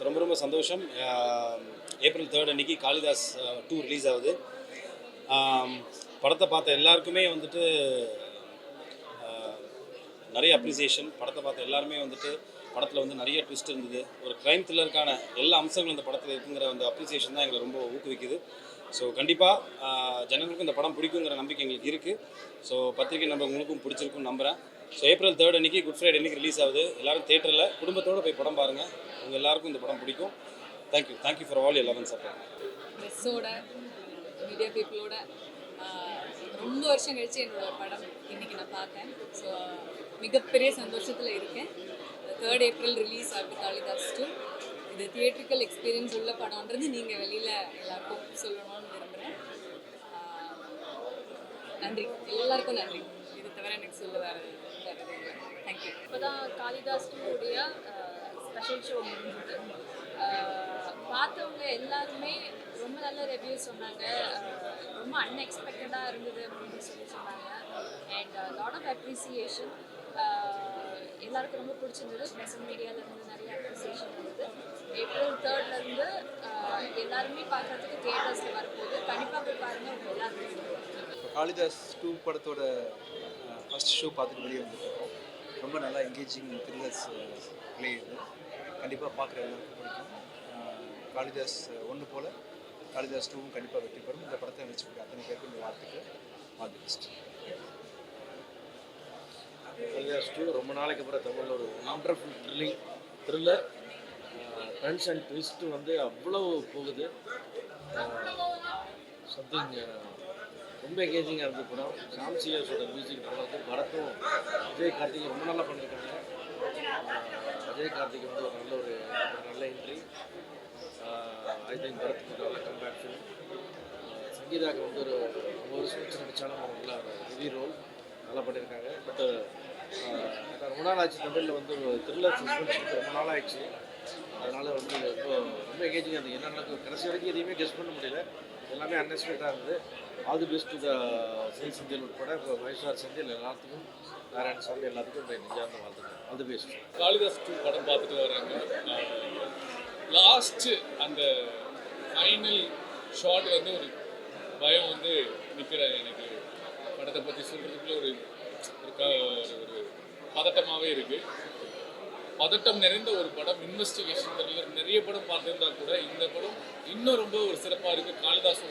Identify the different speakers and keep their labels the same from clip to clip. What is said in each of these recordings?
Speaker 1: ரொம்ப ரொம்ப சந்தோஷம். ஏப்ரல் 3 அன்னைக்கு காளிதாஸ் 2 ரிலீஸ் ஆகுது. படத்தை பார்த்த எல்லாருக்குமே வந்துட்டு நிறைய அப்ரிசியேஷன். படத்தை பார்த்த எல்லாருமே வந்துட்டு படத்தில் வந்து நிறைய ட்விஸ்ட் இருந்தது. ஒரு க்ரைம் த்ரில்லருக்கான எல்லா அம்சங்களும் இந்த படத்தில் இருக்குங்கிற அந்த அப்ரிசியேஷன் தான் எங்களை ரொம்ப ஊக்குவிக்குது. ஸோ கண்டிப்பாக ஜனங்களுக்கும் இந்த படம் பிடிக்குங்கிற நம்பிக்கை எங்களுக்கு இருக்குது. ஸோ பத்திரிகை நம்பர்களுக்கும் பிடிச்சிருக்குன்னு நம்புகிறேன். ஸோ ஏப்ரல் 3 அன்றைக்கி குட் ஃப்ரைடே அன்றைக்கி ரிலீஸ் ஆகுது. எல்லோரும் தேட்டரில் குடும்பத்தோடு போய் படம் பாருங்கள். உங்கள் எல்லாருக்கும் இந்த படம் பிடிக்கும். Thank you for all your love and support.
Speaker 2: ப்ரெஸ்ஸோட மீடியா பீப்புளோட ரொம்ப வருஷம் கழிச்சு என்னோட படம் இன்றைக்கி நான் பார்த்தேன். ஸோ மிகப்பெரிய சந்தோஷத்தில் இருக்கேன். 3 ஏப்ரல் ரிலீஸ் ஆகுது காளிதாஸ் 2. இது தியேட்ரிக்கல் எக்ஸ்பீரியன்ஸ் உள்ள படம்ன்றது நீங்கள் வெளியில் எல்லாருக்கும் சொல்லணும்னு விரும்புகிறேன். நன்றி, எல்லாருக்கும் நன்றி. இது தவிர எனக்கு சொல்ல வேறு தேங்க்யூ.
Speaker 3: இப்போ தான் காளிதாஸ் 2 உடைய ஸ்பெஷல் ஷோ முடிஞ்சது. பார்த்தவங்க எல்லாருமே ரொம்ப நல்ல ரிவ்யூ சொன்னாங்க. ரொம்ப அன்எக்ஸ்பெக்டடாக இருந்தது அப்படின்னு சொன்னாங்க. And lot of appreciation. எல்லாருக்கும் ரொம்ப பிடிச்சிருந்தது. ஸ்பெஷல் மீடியாவிலேருந்து நிறைய அப்ரிசியேஷன் இருந்தது. ஏப்ரல் 3 எல்லாருமே பார்க்கறதுக்கு தியேட்டர்ஸில் வரும்போது கண்டிப்பாக போய் பாருங்கள். அவங்க எல்லாருமே
Speaker 4: காளிதாஸ் 2 படத்தோட ஃபஸ்ட் ஷோ பார்த்துட்டு வெளியே வந்துருக்கோம். ரொம்ப நல்லா என்கேஜிங் த்ரில்லர்ஸ் ப்ளே இது. கண்டிப்பாக பார்க்குற எல்லாருக்கும் பிடிக்கும். காளிதாஸ் 1 போல் காளிதாஸ் 2வும் கண்டிப்பாக வெற்றி பெறும். இந்த படத்தை நினச்சிக்கிட்டு அத்தனை பேருக்கு இந்த வாழ்த்துக்கு ஆல் தி பெஸ்ட்.
Speaker 5: காளிதாஸ் 2 ரொம்ப நாளைக்கு அப்புறம் தமிழில் ஒரு wonderful thriller. Tons and twist வந்து அவ்வளோ போகுது. சம்திங் ரொம்ப எங்கேஜிங்காக இருந்தது படம். சாம்சியாஸோட மியூசிக் படம் வந்து பரத்தும் விஜய் கார்த்திக் ரொம்ப நல்லா பண்ணியிருக்காங்க. விஜய் கார்த்திக் வந்து ஒரு நல்ல என்ட்ரி. ஐ திங்க் பரத்துக்கு நல்ல கம்பேக் ஃபிலிம். சங்கீதாவுக்கு வந்து ஒரு வருஷம் வச்சு நடித்தாலும் ஒரு நல்ல ஹெவி ரோல் நல்லா பண்ணியிருக்காங்க. பட் ரொம்ப நாள் ஆச்சு தமிழில் வந்து ஒரு த்ரில்லர் சஸ்பென்ஸ் ரொம்ப நாள் ஆயிடுச்சு. அதனால் வந்து இப்போ ரொம்ப எங்கேஜிங்காக இருந்தது. என்ன நடக்கும் கடைசி வரைக்கும் எதையுமே கெஸ் பண்ண முடியல. எல்லாமே அன்எக்ஸ்பெக்டாக இருந்தது. All the best to the Senthil உட்பட இப்போ மகேஸ்வர் செந்தில் எல்லாத்துக்கும் நாராயணசாமி எல்லாத்துக்கும் இப்போ நெஞ்சார்ந்த வாழ்த்துக்கள். All the best.
Speaker 6: காளிதாஸ் 2 படம் பார்த்துட்டு வராங்க. லாஸ்ட்டு அந்த ஃபைனல் ஷாட் வந்து ஒரு பயம் வந்து நிற்கிறேன். எனக்கு படத்தை பற்றி சொல்கிறதுக்குள்ள ஒரு பதட்டமாகவே இருக்குது. பதட்டம் நிறைந்த ஒரு படம். இன்வெஸ்டிகேஷன் த்ரில்லர் நிறைய படம் பார்த்துருந்தா கூட இந்த படம் இன்னும் ரொம்ப ஒரு சிறப்பாக இருக்குது. காளிதாஸ்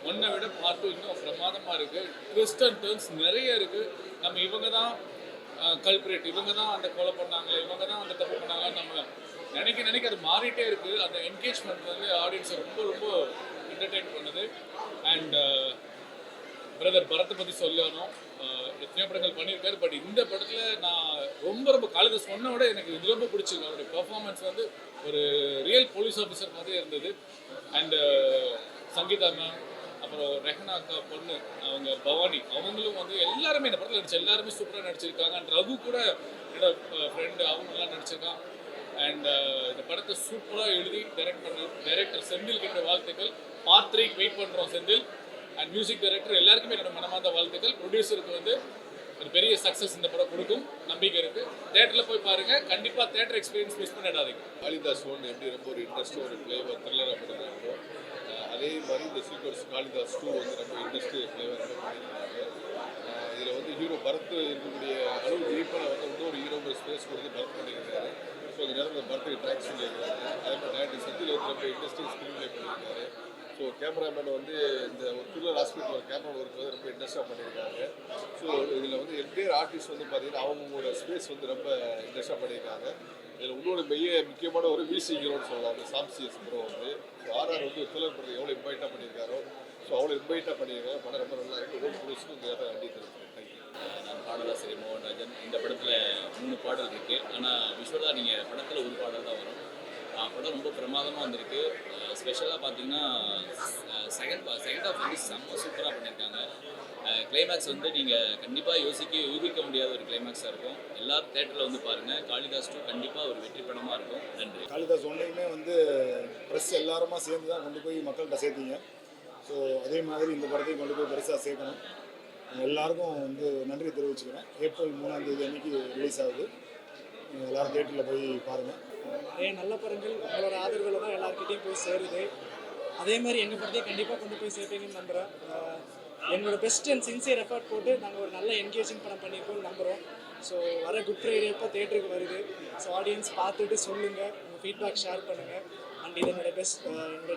Speaker 6: 1 விட பார்ட் 2 இன்னும் பிரமாதமாக இருக்குது. ட்விஸ்ட் அண்ட் டர்ன்ஸ் நிறைய இருக்குது. நம்ம இவங்க தான் கல்பிரேட், இவங்க தான் அந்த கொலை பண்ணாங்க, இவங்க தான் அந்த தப்பு பண்ணாங்க, நம்ம நினைக்க அது மாறிட்டே இருக்குது. அந்த என்கேஜ்மெண்ட் வந்து ஆடியன்ஸை ரொம்ப என்டர்டெயின் பண்ணுது. அண்ட் பிரதர் பரத்தை பற்றி சொல்லணும். எத்தனையோ படங்கள் பண்ணியிருக்காரு. பட் இந்த படத்தில் நான் ரொம்ப காளிதாஸ் 1 விட எனக்கு இது ரொம்ப பிடிச்சிருக்கு. அவருடைய பெர்ஃபார்மன்ஸ் வந்து ஒரு ரியல் போலீஸ் ஆஃபீஸர் மாதிரி இருந்தது. அண்டு சங்கீதா மேம், அப்புறம் ரெஹனா அக்கா பொண்ணு அவங்க பவானி, அவங்களும் வந்து எல்லாருமே இந்த படத்தில் நடிச்சு எல்லாருமே சூப்பராக நடிச்சிருக்காங்க. அண்ட் ரகு கூட என்னோட ஃப்ரெண்டு அவங்கெல்லாம் நடிச்சிருக்கான். அண்ட் இந்த படத்தை சூப்பராக எழுதி டைரக்டர் செந்தில் கிட்ட வாழ்த்துக்கள். பார்ட் 3 வெயிட் பண்ணுறோம் செந்தில். அண்ட் மியூசிக் டைரக்டர் எல்லாருக்குமே என்னோட மனமார்ந்த வாழ்த்துக்கள். ப்ரொடியூசருக்கு வந்து ஒரு பெரிய சக்ஸஸ் இந்த படம் கொடுக்கும் நம்பிக்கை இருக்குது. தேட்டரில் போய் பாருங்கள். கண்டிப்பாக தேட்டர் எக்ஸ்பீரியன்ஸ் மிஸ் பண்ணிடாதீங்க.
Speaker 7: காளிதாஸ் 1 எப்படி ரொம்ப ஒரு இன்ட்ரெஸ்ட்டாக ஒரு ஃப்ளேவர் த்ரில்லராக பண்ணியிருக்காங்களோ அதே மாதிரி இந்த சீக்வன்ஸ் காளிதாஸ் 2 வந்து ரொம்ப இன்ட்ரெஸ்ட்டு ஃப்ளேவர் பண்ணியிருக்காங்க. இதில் வந்து ஹீரோ பரத் இருக்கக்கூடிய அளவு டீப்பாக வந்து இன்னொரு ஹீரோங்கிற ஸ்பேஸ் கொடுத்து பரத் பண்ணியிருக்காரு. ஸோ அந்த நேரம் பரத்துக்கு ட்ராக்ஸ் பண்ணியிருக்காரு. அதே மாதிரி டைரக்டர் செந்தில் வந்து ரொம்ப இன்ட்ரெஸ்டிங் ஸ்க்ரீன் ப்ளே பண்ணியிருக்காரு. ஸோ கேமராமேன் வந்து இந்த ஒரு த்ரில்லர் ஹாஸ்பிட்டல் ஒரு கேமரா ஒர்க் வந்து ரொம்ப இன்ட்ரெஸ்ட்டாக பண்ணியிருக்காங்க. ஸோ இதில் வந்து என்டையர் ஆர்டிஸ்ட் வந்து பார்த்தீங்கன்னா அவங்களோட ஸ்பேஸ் வந்து ரொம்ப இன்ட்ரெஸ்ட்டாக பண்ணியிருக்காங்க. இதில் இன்னொரு முக்கியமான ஒரு மியூசிக் ஹீரோன்னு சொல்லலாம். அந்த சாம்சிஎஸ் ப்ரோ வந்து ஸோ ஆர்ஆர் வந்து ஒரு த்ரில்லர் படத்தை எவ்வளோ இன்வைட்டாக பண்ணியிருக்காரோ ஸோ அவ்வளோ இன்வைட்டாக பண்ணியிருக்காங்க. படம் ரொம்ப நல்லா இருக்குது. ரொம்ப புதுசு இந்த இடத்துல நன்றி தெரிவிக்கிறேன். தேங்க்யூ.
Speaker 8: நான் பாடலாசிரியர் மோகன்ராஜன். இந்த படத்தில் 3 பாடல் இருக்குது. ஆனால் விஷுவலாக நீங்கள் படத்தில் ஒரு பாடல் தான் வரும். படம் ரொம்ப பிரமாதமாக வந்திருக்கு. ஸ்பெஷலாக பார்த்தீங்கன்னா செகண்ட் ஹாஃப் வந்து செம்ம சூப்பராக பண்ணியிருக்காங்க. கிளைமேக்ஸ் வந்து நீங்கள் கண்டிப்பாக யூகிக்க முடியாத ஒரு கிளைமேக்ஸாக இருக்கும். எல்லாரும் தேட்டரில் வந்து பாருங்கள். காளிதாஸ் 2 கண்டிப்பாக ஒரு வெற்றி படமாக இருக்கும். நன்றி.
Speaker 9: காளிதாஸ் 1லையுமே வந்து ப்ரெஸ் எல்லாருமா சேர்ந்து தான் கொண்டு போய் மக்கள்கிட்ட சேர்த்தீங்க. ஸோ அதே மாதிரி இந்த படத்தையும் கொண்டு போய் பெருசாக சேர்க்கணும். எல்லாருக்கும் வந்து நன்றி தெரிவிச்சுக்கிறேன். ஏப்ரல் 3 அன்னைக்கு ரிலீஸ் ஆகுது. நீங்கள் எல்லோரும் தேட்டரில் போய் பாருங்கள்.
Speaker 10: நிறைய நல்ல படங்கள் உங்களோட ஆதரவில் தான் எல்லாருக்கிட்டையும் போய் சேருது. அதே மாதிரி எங்கள் படத்தையும் கண்டிப்பாக கொண்டு போய் சேர்ப்பீங்கன்னு நம்புகிறேன். எங்களோட பெஸ்ட் அண்ட் சின்சியர் எஃபர்ட் போட்டு நாங்கள் ஒரு நல்ல என்கேஜிங் படம் பண்ணியிருக்கோம்னு நம்புகிறோம். ஸோ வர குட் ஃப்ரைடே இப்போ தேட்டருக்கு வருது. ஸோ ஆடியன்ஸ் பார்த்துட்டு சொல்லுங்கள், உங்கள் ஃபீட்பேக் ஷேர் பண்ணுங்கள். அண்ட் இது என்னோட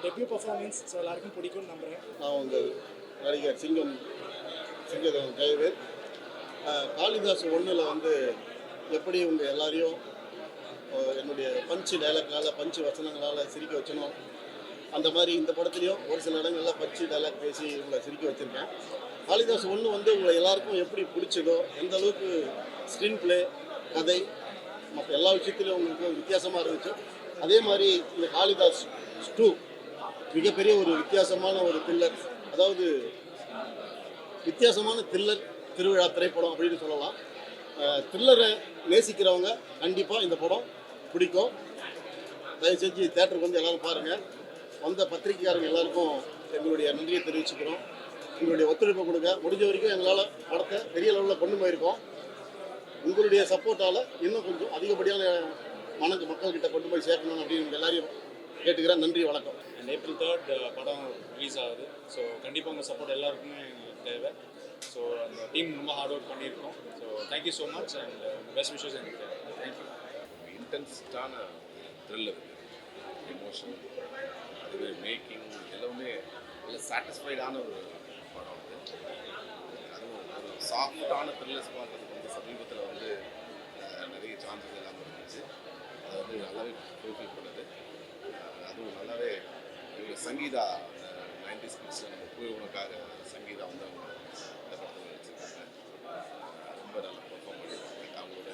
Speaker 10: டெபியூ பர்ஃபார்மன்ஸ். ஸோ எல்லாருக்கும் பிடிக்கும்னு நம்புகிறேன்.
Speaker 11: நான் உங்கள் நடிகர் சிங்கம் கைவேல். காளிதாஸ் 1ல் வந்து எப்படி உங்கள் எல்லாரையும் என்னுடைய பஞ்சு டைலாக்னால பஞ்சு வசனங்களால் சிரிக்க வச்சனும், அந்த மாதிரி இந்த படத்துலையும் ஒரு சில இடங்களில் பஞ்சு டைலாக் பேசி உங்களை சிரிக்க வச்சுருக்கேன். காளிதாஸ் 1 வந்து உங்களை எல்லாருக்கும் எப்படி பிடிச்சதோ, எந்த அளவுக்கு ஸ்க்ரீன் பிளே, கதை, மற்ற எல்லா விஷயத்துலையும் உங்களுக்கு வித்தியாசமாக இருந்துச்சோ, அதே மாதிரி இந்த காளிதாஸ் 2 மிகப்பெரிய ஒரு வித்தியாசமான ஒரு த்ரில்லர், அதாவது வித்தியாசமான த்ரில்லர் திருவிழா திரைப்படம் அப்படின்னு சொல்லலாம். த்ரில்லரை நேசிக்கிறவங்க கண்டிப்பாக இந்த படம் பிடிக்கும். தயவு செஞ்சு தேட்டருக்கு வந்து எல்லோரும் பாருங்கள். வந்த பத்திரிகைக்காரங்க எல்லாருக்கும் எங்களுடைய நன்றியை தெரிவிச்சுக்கிறோம். உங்களுடைய ஒத்துழைப்பை கொடுங்க. முடிஞ்ச வரைக்கும் எங்களால் படத்தை பெரிய லெவலில் கொண்டு போயிருக்கோம். உங்களுடைய சப்போர்ட்டால் இன்னும் கொஞ்சம் அதிகப்படியான மக்கள்கிட்ட கொண்டு போய் சேர்க்கணும் அப்படின்னு எல்லாரையும் கேட்டுக்கிறேன். நன்றி, வணக்கம்.
Speaker 1: அண்ட் April 3 படம் ரிலீஸ் ஆகுது. ஸோ கண்டிப்பாக உங்கள் சப்போர்ட் எல்லாருக்குமே எங்களுக்கு தேவை. ஸோ அந்த டீம் ரொம்ப ஹார்ட் ஒர்க் பண்ணியிருக்கோம். So thank you so much and best wishes எனக்கு தேவை. தேங்க்யூ.
Speaker 7: இன்டென்ஸ்டான த்ரில்லர், எமோஷன், அதுவே மேக்கிங் எல்லாமே நல்ல சாட்டிஸ்ஃபைடான ஒரு படம் அது. அதுவும் ஒரு சாஃப்டான த்ரில்லர்ஸ் பார்க்கறதுக்கு வந்து சமீபத்தில் வந்து நிறைய சான்சஸ் எல்லாமே இருந்துச்சு. அதை வந்து நல்லாவே ஃபுல்ஃபில் பண்ணுது. அதுவும் நல்லாவே சங்கீதா 90s கிட்ஸில் நம்ம போய் உனக்காக சங்கீதா வந்து அவங்க இந்த படத்தில் வச்சுருக்காங்க. ரொம்ப நல்லா பெர்ஃபார்ம் பண்ணியிருக்காங்க. அவங்களோட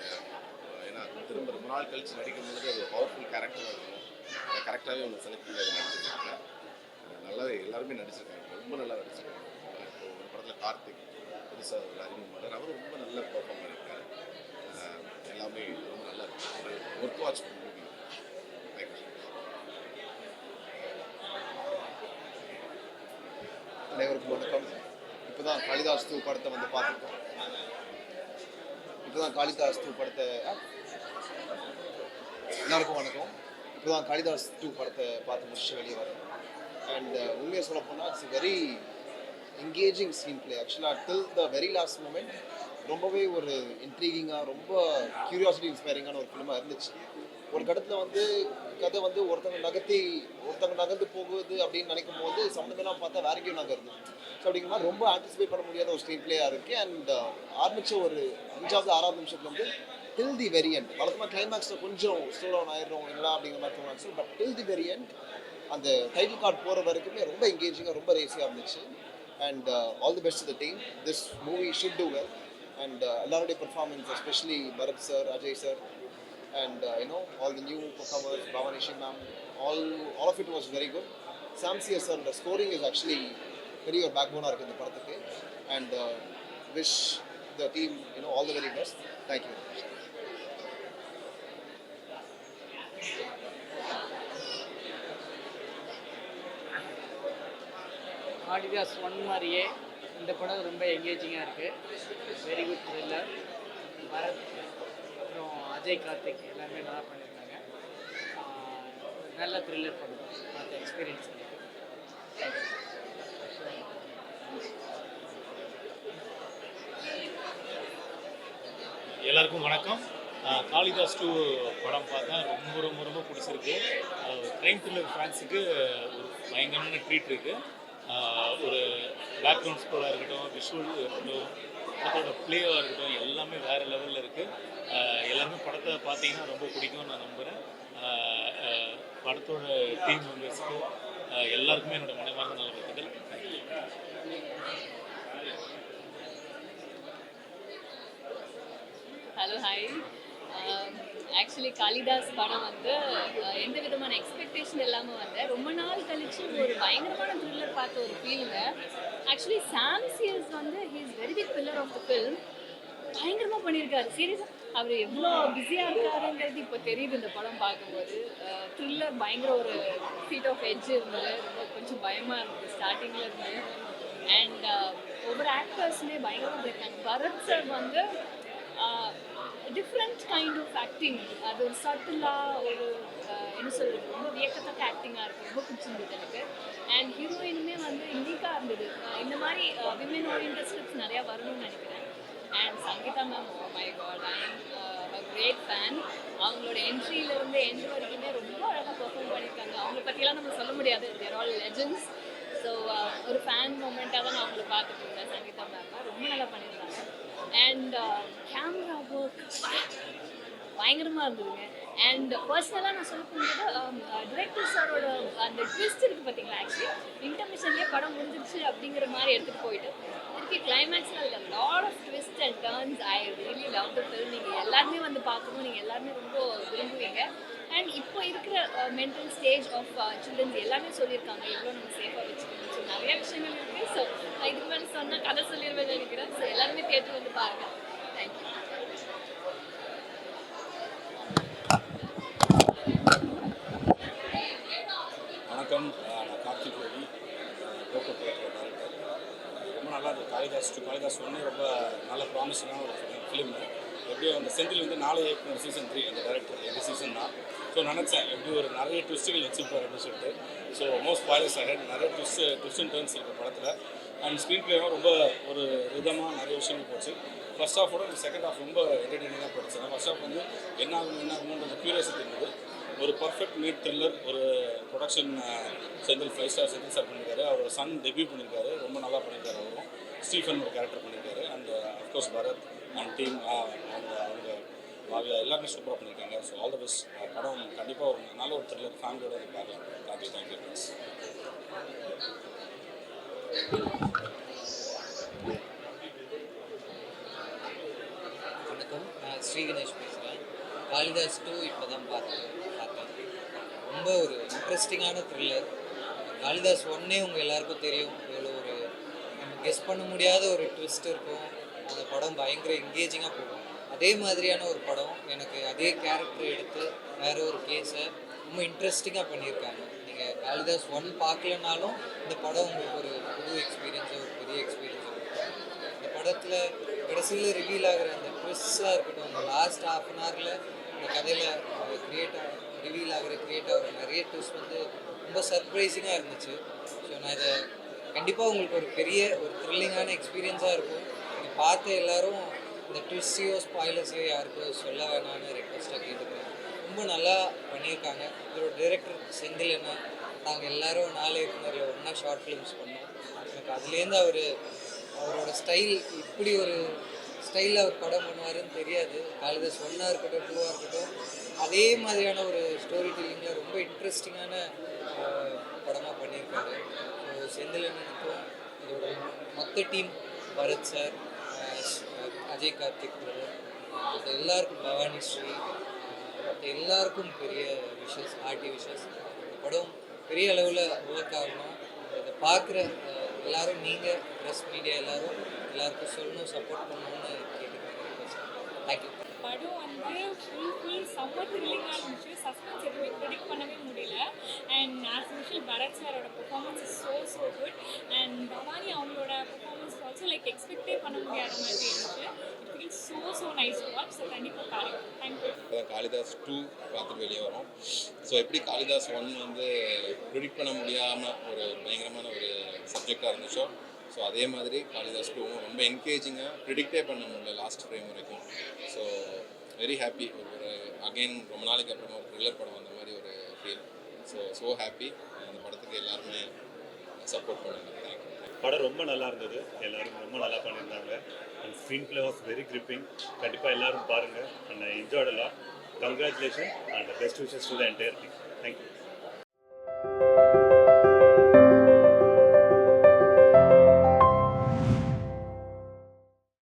Speaker 7: ஏன்னா திரும்ப ரொம்ப நாள் கழித்து நடிக்கும்போது அது பவர்ஃபுல் கேரக்டராக இருக்கும். அதை கரெக்டாகவே அவங்க செலக்ட் பண்ணி அதை நடிச்சிருக்காங்க. நல்லாவே எல்லாருமே நடிச்சிருக்காங்க, ரொம்ப நல்லா நடிச்சிருக்காங்க. இப்போ ஒரு படத்தில் கார்த்திக் புதுசாக ஒரு அறிமுகம் பண்ணார், அவரும் ரொம்ப நல்லா பெர்ஃபார்ம் பண்ணியிருக்காரு. எல்லாமே ரொம்ப நல்லா இருக்கு. Work watch movie. தேங்க்யூ.
Speaker 4: அனைவருக்கும் வணக்கம். இப்போ தான் காளிதாஸ் 2 படத்தை வந்து பார்த்துருக்கோம். எல்லாருக்கும் வணக்கம். இப்போ தான் காளிதாஸ் 2 படத்தை பார்த்து முடிச்சு வெளியே வரேன். அண்ட் உண்மையை சொல்ல போனால் it's very engaging screen play. ஆக்சுவலாக டில் த வெரி லாஸ்ட் மூமெண்ட் ரொம்பவே ஒரு இன்ட்ரீகிங்காக, ரொம்ப க்யூரியாசிட்டி இன்ஸ்பைரிங்கான ஒரு ஃபிலிமாக இருந்துச்சு. ஒரு கட்டத்தில் வந்து கதை வந்து ஒருத்தங்க நகர்ந்து போகுது அப்படின்னு நினைக்கும் போது சம்மந்தமெல்லாம் பார்த்தா வேற எங்கேயும் நகருது. ஸோ அப்படிங்கிற மாதிரி ரொம்ப ஆன்டிசிபேட் பண்ண முடியாத ஒரு ஸ்க்ரீன் பிளேயாக இருக்குது. அண்ட் ஆரம்பித்த ஒரு 5வது 6வது நிமிஷத்துல வந்து டில் தி வெரி எண்ட், வழக்கமாக கிளைமேக்ஸில் கொஞ்சம் ஸ்லோ டவுன் ஆயிடுறோம் என்னடா அப்படிங்கிற மாதிரி தோணுச்சு. But till the very end அந்த டைட்டில் கார்டு போகிற வரைக்குமே ரொம்ப என்கேஜிங்காக, ரொம்ப ரேசியாக இருந்துச்சு. And all the best to the team. This movie should do well. And எல்லாருடைய performance, especially Bharath sir, Ajay sir, and all the new performers, Bhavanishi ma'am, all of it was very good. Sam C.S. sir, the scoring is actually very ஒரு backbone இருக்கு இந்த படத்துக்கு. And wish the team all the very best. Thank you very much.
Speaker 12: Kalidas 1 மாதிரியே இந்த படம் ரொம்ப என்கேஜிங்காக இருக்குது. Very good thriller. Bharat அப்புறம் அஜய், கார்த்திக் எல்லாருமே நல்லா பண்ணியிருக்காங்க. நல்ல த்ரில்லர் படம் பார்த்த எக்ஸ்பீரியன்ஸ் இருக்குது.
Speaker 13: எல்லாருக்கும் வணக்கம். காளிதாஸ் 2 படம் பார்த்தா ரொம்ப ரொம்ப ரொம்ப பிடிச்சிருக்கு. க்ரைம் த்ரில்லர் ஃபேன்ஸுக்கு ஒரு பயங்கரமான ட்ரீட் இருக்குது. ஒரு பேக்ரவுண்ட் ஸ்கோராக இருக்கட்டும், விஷுவல் இருக்கட்டும், படத்தோட ப்ளேவாக இருக்கட்டும், எல்லாமே வேறு லெவலில் இருக்குது. எல்லாருமே படத்தை பார்த்தீங்கன்னா ரொம்ப பிடிக்கும்னு நான் நம்புகிறேன். படத்தோட டீம் மெம்பர்ஸ்க்கு எல்லாருக்குமே என்னோட மனமார்ந்த நல்வாழ்த்துக்கள்.
Speaker 2: Hello, hi. ஆக்சுவலி காளிதாஸ் படம் வந்து எந்த விதமான எக்ஸ்பெக்டேஷன் இல்லாமல் வந்தேன். ரொம்ப நாள் கழிச்சு ஒரு பயங்கரமான த்ரில்லர் பார்த்த ஒரு ஃபீலுங்க. ஆக்சுவலி சாம் சிஎஸ் வந்து he is very big pillar of the film. பயங்கரமாக பண்ணியிருக்காரு. சீரியஸாக அவர் எவ்வளோ பிஸியாக இருக்காருங்கிறது இப்போ தெரியுது இந்த படம் பார்க்கும்போது. த்ரில்லர் பயங்கர ஒரு ஃபீட் ஆஃப் எட்ஜ் இருந்தது. ரொம்ப கொஞ்சம் பயமாக இருந்தது ஸ்டார்டிங்கில் இருந்தது. அண்ட் ஒவ்வொரு ஆக்டர்ஸுமே பயங்கரமாக இருக்காங்க. பரத் சார் வந்து
Speaker 3: டிஃப்ரெண்ட் கைண்ட் ஆஃப் ஆக்டிங். அது ஒரு சட்டிலாக ஒரு என்ன சொல்கிறது, ரொம்ப வியக்கத்தக்க ஆக்டிங்காக இருக்குது. ரொம்ப பிடிச்சிருந்தது எனக்கு. அண்ட் ஹீரோயினுமே வந்து யூனிக்காக இருந்தது. இந்த மாதிரி விமன் ஓரியன்டட் ஸ்கிரிப்ட்ஸ் நிறையா வரணும்னு நினைக்கிறேன். And Sangeetha ma'am, oh my God, I am great fan. அவங்களோட என்ட்ரியிலேருந்து எண்ட் வரைக்குமே ரொம்ப அழகாக பெர்ஃபார்ம் பண்ணியிருக்காங்க. அவங்கள பற்றியெல்லாம் நம்ம சொல்ல முடியாது, தேர் ஆல் லெஜெண்ட்ஸ். ஸோ ஒரு ஃபேன் மூமெண்ட்டாக தான் நான் அவங்கள பார்த்துட்டு இருந்தேன். சங்கீதா மேம் ரொம்ப நல்லா பண்ணியிருந்தாங்க. அண்ட் கேமரா ஒர்க் பயங்கரமாக இருந்ததுங்க. அண்ட் பர்சனலாக நான் சொல்ல போகும்போது டிரெக்டர் சாரோட அந்த ட்விஸ்ட் இருக்குது பார்த்தீங்களா, ஆக்சுவலி இன்டர்மிஷன்லேயே படம் முடிஞ்சிருச்சு அப்படிங்கிற மாதிரி எடுத்துகிட்டு போயிட்டு திருப்பி கிளைமேக்ஸில் lot of twist and turns. I really love the film. நீங்கள் எல்லாருமே வந்து பார்க்கணும், நீங்கள் எல்லாருமே ரொம்ப விரும்புவீங்க. அண்ட் இப்போ இருக்கிற மென்டல் ஸ்டேஜ் ஆஃப் சில்ட்ரன்ஸ் எல்லாமே சொல்லியிருக்காங்க, எவ்வளோ நம்ம சேஃபாக வச்சுக்கணும். ஸோ நிறைய விஷயங்கள் இருக்குது. ஸோ நான் இதுக்கு மேலே சொன்னால் கதை சொல்லிடுவேன் நினைக்கிறேன். ஸோ எல்லாருமே தியேட்டர் வந்து பாருங்கள். தேங்க்யூ.
Speaker 1: வணக்கம், நான் கார்த்திக் ரவி, லோக்கல் படத்தோட டேரக்டர். ரொம்ப நல்லா இருந்தது. காளிதாஸ் 1 ரொம்ப நல்ல ப்ராமிசிங்கான ஒரு ஃபிலிம். எப்படியோ அந்த செந்தில் வந்து நாளை இயக்குனர் சீசன் 3 அந்த டேரக்டர் இந்த சீசன் தான். ஸோ நினச்சேன் எப்படி ஒரு நிறைய ட்விஸ்ட்டுகள் வச்சுருப்பார் அப்படின்னு சொல்லிட்டு. ஸோ மோஸ்ட் ஸ்பாய்லர்ஸ் ஆகிட் நிறைய ட்விஸ்ட் அண்ட் டர்ன்ஸ் இருக்குது படத்தில். அண்ட் ஸ்க்ரீன் பிளேவும் ரொம்ப ஒரு விதமாக நிறைய விஷயங்கள் போச்சு. ஃபர்ஸ்ட் ஹாஃபோட செகண்ட் ஹாஃப் ரொம்ப என்டர்டெய்னிங்காக போச்சு. ஃபர்ஸ்ட் ஹாஃப் வந்து என்ன ஆகுமோன்ற க்யூரியாசிட்டி இருந்தது. ஒரு பர்ஃபெக்ட் மீட் த்ரில்லர். ஒரு production Senthil 5 star Senthil sir பண்ணியிருக்காரு. அவரோட சன் டெபியூ பண்ணியிருக்காரு, ரொம்ப நல்லா பண்ணியிருக்காரு. அவரும் ஸ்டீஃபன் ஒரு கேரக்டர் பண்ணியிருக்காரு. And of course Bharath and team அவங்க பாவியா எல்லாருமே சூப்பராக பண்ணியிருக்காங்க. So all the best. படம் கண்டிப்பாக ஒரு நல்ல ஒரு த்ரில்லர் ஃபேமிலியோட வந்து பார்க்கலாம். தேங்க்யூ.
Speaker 14: வணக்கம், நான் ஸ்ரீ கணேஷ் பேசுகிறேன். காளிதாஸ் 2 இப்போ தான் பார்த்தேன். ரொம்ப ஒரு இன்ட்ரெஸ்டிங்கான த்ரில்லர். காளிதாஸ் 1 உங்கள் எல்லாருக்கும் தெரியும், இவ்வளோ ஒரு நம்ம கெஸ் பண்ண முடியாத ஒரு ட்விஸ்ட் இருக்கும். அந்த படம் பயங்கர என்கேஜிங்காக போகும். அதே மாதிரியான ஒரு படம் எனக்கு அதே கேரக்டர் எடுத்து வேறு ஒரு கேஸை ரொம்ப இன்ட்ரெஸ்டிங்காக பண்ணியிருக்காங்க. நீங்கள் காளிதாஸ் 1 பார்க்கலனாலும் இந்த படம் உங்களுக்கு ஒரு புது எக்ஸ்பீரியன்ஸாக ஒரு பெரிய எக்ஸ்பீரியன்ஸாக இருக்கும். இந்த படத்தில் கடைசியில் ரிவீல் ஆகிற அந்த ட்விஸ்டாக இருக்கட்டும், அந்த லாஸ்ட் ½ அன் ஹவரில் இந்த கதையில் ரிவீல் ஆகிற நிறைய ட்விஸ்ட் வந்து ரொம்ப சர்ப்ரைசிங்காக இருந்துச்சு. ஸோ நான் இதை கண்டிப்பாக உங்களுக்கு ஒரு பெரிய ஒரு த்ரில்லிங்கான எக்ஸ்பீரியன்ஸாக இருக்கும். நீங்கள் பார்த்த எல்லோரும் இந்த ட்விஸ்டையோ ஸ்பாய்லர்ஸையோ யாருக்கும் சொல்ல வேணான்னு ரெக்வஸ்ட்டாக கேட்டுக்கிறேன். ரொம்ப நல்லா பண்ணியிருக்காங்க. இதோட டைரக்டர் செந்தில் என்ன, நாங்கள் எல்லோரும் 4 இயக்குனரில் ஒன்றா ஷார்ட் ஃபிலிம்ஸ் பண்ணோம். எனக்கு அதுலேருந்து அவரோட ஸ்டைல், இப்படி ஒரு ஸ்டைலில் அவர் படம் பண்ணுவாருன்னு தெரியாது. காளிதாஸ் 1 இருக்கட்டும் 2 இருக்கட்டும், அதே மாதிரியான ஒரு ஸ்டோரி டெல்லிங்கில் ரொம்ப இன்ட்ரெஸ்டிங்கான படமாக பண்ணியிருக்காரு. ஸோ செந்திலனுக்கும் இதோட மொத்த team, Bharath sir, Ajay Karthik brother, மற்ற எல்லாருக்கும், பவானி ஸ்ரீ, மற்ற எல்லாருக்கும் பெரிய விஷஸ், ஆர்டி விஷஸ். இந்த படம் பெரிய அளவில் ஒர்க் ஆகணும். இதை பார்க்குற எல்லோரும், நீங்கள் ப்ரெஸ் மீடியா எல்லாருக்கும் சொல்லணும், சப்போர்ட் பண்ணணும்னு கேட்டுக்கிறேன். தேங்க்யூ.
Speaker 15: படம் வந்து ஃபுல் செம்ம த்ரில்லிங்காக இருந்துச்சு. சஸ்பென்ஸ் எதுவுமே ப்ரெடிக்ட் பண்ணவே முடியல. அண்ட் ஆஸ் யூஷுவல் பரத் சாரோட performance is so good. And Bhavani அவங்களோட பெர்ஃபார்மன்ஸ் ஆல்சோ லைக் எக்ஸ்பெக்டே பண்ண முடியாத மாதிரி இருந்துச்சு. It feels so nice to watch. So கண்டிப்பாக பாருங்கள். தேங்க்யூ.
Speaker 7: இப்போ காளிதாஸ் 2 பார்த்துட்டு வெளியே வரோம். ஸோ எப்படி காளிதாஸ் 1 வந்து ப்ரிடிக்ட் பண்ண முடியாமல் ஒரு பயங்கரமான ஒரு சப்ஜெக்டாக இருந்துச்சோ, ஸோ அதே மாதிரி காளிதாஸ் 2 ரொம்ப என்கேஜிங்காக ப்ரிடிக்டே பண்ண முடியல லாஸ்ட் ஃப்ரேம் வரைக்கும். So very happy. ஒரு அகெயின் ரொம்ப நாளைக்கு அப்புறமா ஒரு த்ரில்லர் படம் வந்த மாதிரி ஒரு ஃபீல். So happy. அந்த படத்துக்கு எல்லாருமே சப்போர்ட் பண்ணுங்க. தேங்க்யூ.
Speaker 13: படம் ரொம்ப நல்லா இருந்தது. எல்லாரும் ரொம்ப நல்லா பண்ணியிருந்தாங்க. And screen play was very gripping. கண்டிப்பாக எல்லாரும் பாருங்கள். And I enjoyed a lot. Congratulation and best wishes to the entire team. Thank you.